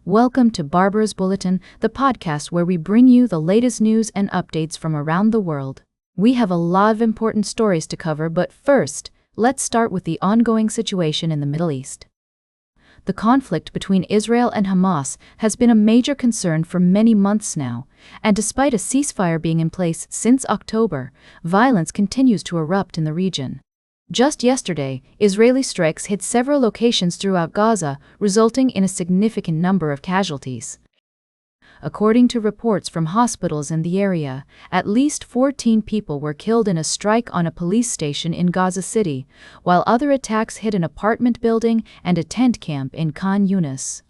Welcome to Barbara's Bulletin, the podcast where we bring you the latest news and updates from around the world. We have a lot of important stories to cover, but first, let's start with the ongoing situation in the Middle East. The conflict between Israel and Hamas has been a major concern for many months now, and despite a ceasefire being in place since October, violence continues to erupt in the region. Just yesterday, Israeli strikes hit several locations throughout Gaza, resulting in a significant number of casualties. According to reports from hospitals in the area, at least 14 people were killed in a strike on a police station in Gaza City, while other attacks hit an apartment building and a tent camp in Khan Yunis.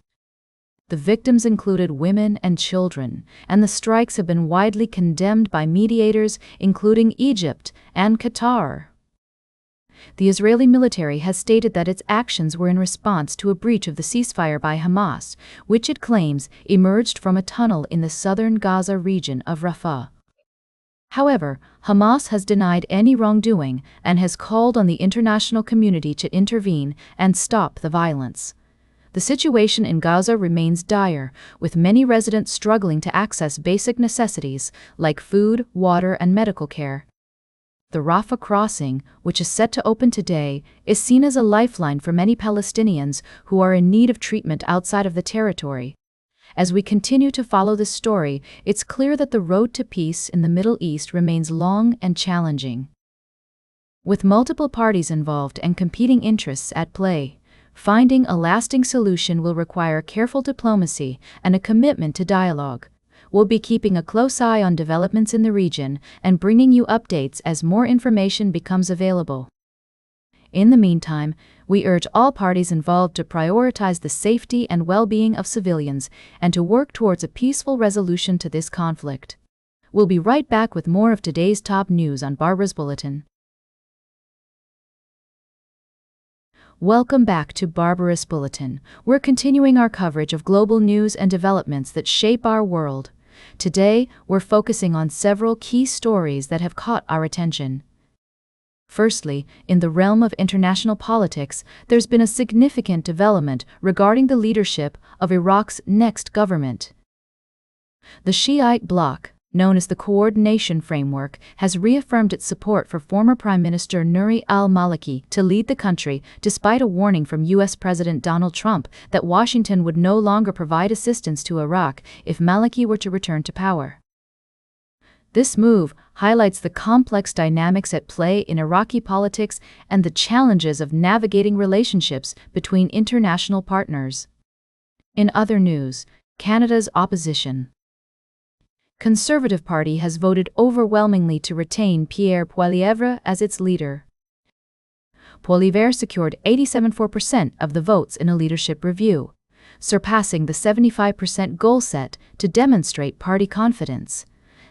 The victims included women and children, and the strikes have been widely condemned by mediators, including Egypt and Qatar. The Israeli military has stated that its actions were in response to a breach of the ceasefire by Hamas, which it claims emerged from a tunnel in the southern Gaza region of Rafah. However, Hamas has denied any wrongdoing and has called on the international community to intervene and stop the violence. The situation in Gaza remains dire, with many residents struggling to access basic necessities like food, water, and medical care. The Rafah crossing, which is set to open today, is seen as a lifeline for many Palestinians who are in need of treatment outside of the territory. As we continue to follow this story, it's clear that the road to peace in the Middle East remains long and challenging. With multiple parties involved and competing interests at play, finding a lasting solution will require careful diplomacy and a commitment to dialogue. We'll be keeping a close eye on developments in the region and bringing you updates as more information becomes available. In the meantime, we urge all parties involved to prioritize the safety and well-being of civilians and to work towards a peaceful resolution to this conflict. We'll be right back with more of today's top news on Barbara's Bulletin. Welcome back to Barbara's Bulletin. We're continuing our coverage of global news and developments that shape our world. Today, we're focusing on several key stories that have caught our attention. Firstly, in the realm of international politics, there's been a significant development regarding the leadership of Iraq's next government. The Shiite bloc, known as the Coordination Framework, has reaffirmed its support for former Prime Minister Nouri al-Maliki to lead the country, despite a warning from U.S. President Donald Trump that Washington would no longer provide assistance to Iraq if Maliki were to return to power. This move highlights the complex dynamics at play in Iraqi politics and the challenges of navigating relationships between international partners. In other news, Canada's opposition. Conservative Party has voted overwhelmingly to retain Pierre Poilievre as its leader. Poilievre secured 87.4% of the votes in a leadership review, surpassing the 75% goal set to demonstrate party confidence.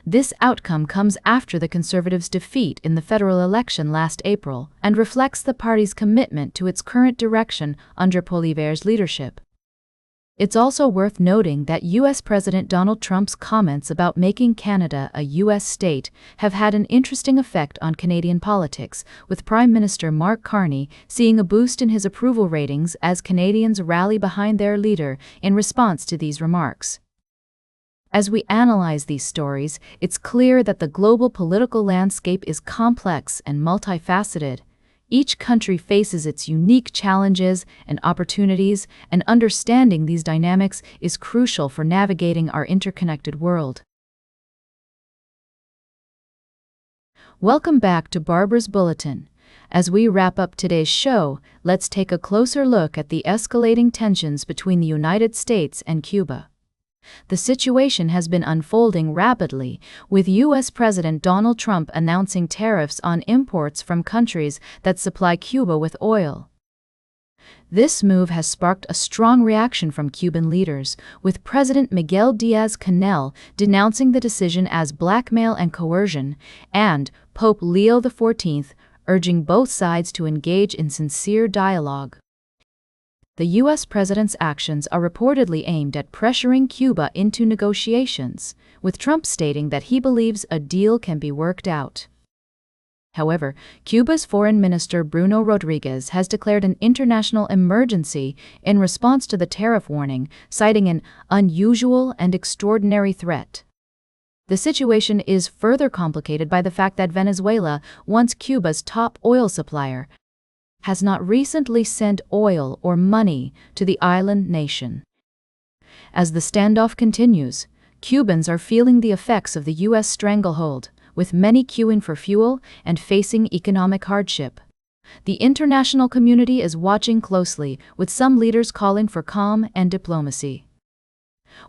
This outcome comes after the Conservatives' defeat in the federal election last April and reflects the party's commitment to its current direction under Poilievre's leadership. It's also worth noting that U.S. President Donald Trump's comments about making Canada a U.S. state have had an interesting effect on Canadian politics, with Prime Minister Mark Carney seeing a boost in his approval ratings as Canadians rally behind their leader in response to these remarks. As we analyze these stories, it's clear that the global political landscape is complex and multifaceted. Each country faces its unique challenges and opportunities, and understanding these dynamics is crucial for navigating our interconnected world. Welcome back to Barbara's Bulletin. As we wrap up today's show, let's take a closer look at the escalating tensions between the United States and Cuba. The situation has been unfolding rapidly, with U.S. President Donald Trump announcing tariffs on imports from countries that supply Cuba with oil. This move has sparked a strong reaction from Cuban leaders, with President Miguel Diaz-Canel denouncing the decision as blackmail and coercion, and Pope Leo XIV urging both sides to engage in sincere dialogue. The U.S. president's actions are reportedly aimed at pressuring Cuba into negotiations, with Trump stating that he believes a deal can be worked out. However, Cuba's Foreign Minister Bruno Rodriguez has declared an international emergency in response to the tariff warning, citing an unusual and extraordinary threat. The situation is further complicated by the fact that Venezuela, once Cuba's top oil supplier, has not recently sent oil or money to the island nation. As the standoff continues, Cubans are feeling the effects of the U.S. stranglehold, with many queuing for fuel and facing economic hardship. The international community is watching closely, with some leaders calling for calm and diplomacy.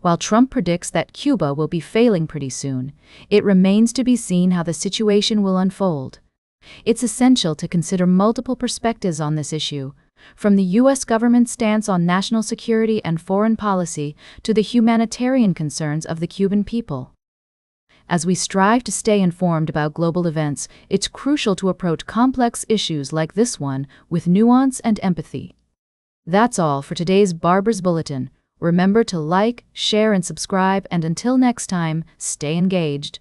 While Trump predicts that Cuba will be failing pretty soon, it remains to be seen how the situation will unfold. It's essential to consider multiple perspectives on this issue, from the U.S. government's stance on national security and foreign policy to the humanitarian concerns of the Cuban people. As we strive to stay informed about global events, it's crucial to approach complex issues like this one with nuance and empathy. That's all for today's Barber's Bulletin. Remember to like, share, and subscribe, and until next time, stay engaged.